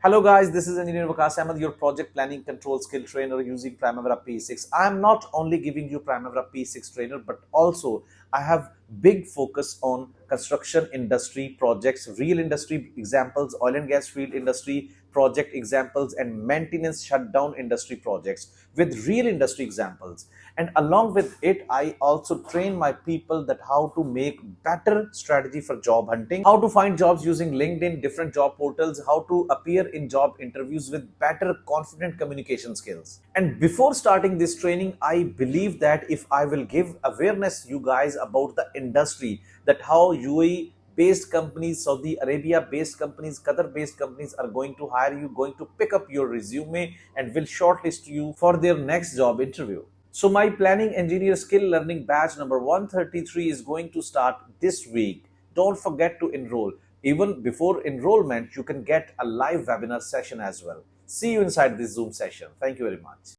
Hello guys, this is Engineer Waqas, your project planning control skill trainer using Primavera P6. I am not only giving you Primavera P6 trainer, but also I have big focus on construction industry projects, real industry examples, oil and gas field industry project examples, and maintenance shutdown industry projects with real industry examples. And along with it, I also train my people that how to make better strategy for job hunting, how to find jobs using LinkedIn, different job portals, how to appear in job interviews with better confident communication skills. And before starting this training, I believe that if I will give awareness you guys about the industry, that how UAE based companies, Saudi Arabia based companies, Qatar based companies are going to hire you, going to pick up your resume and will shortlist you for their next job interview. So my planning engineer skill learning batch number 133 is going to start this week. Don't forget to enroll. Even before enrollment, you can get a live webinar session as well. See you inside this Zoom session. Thank you very much.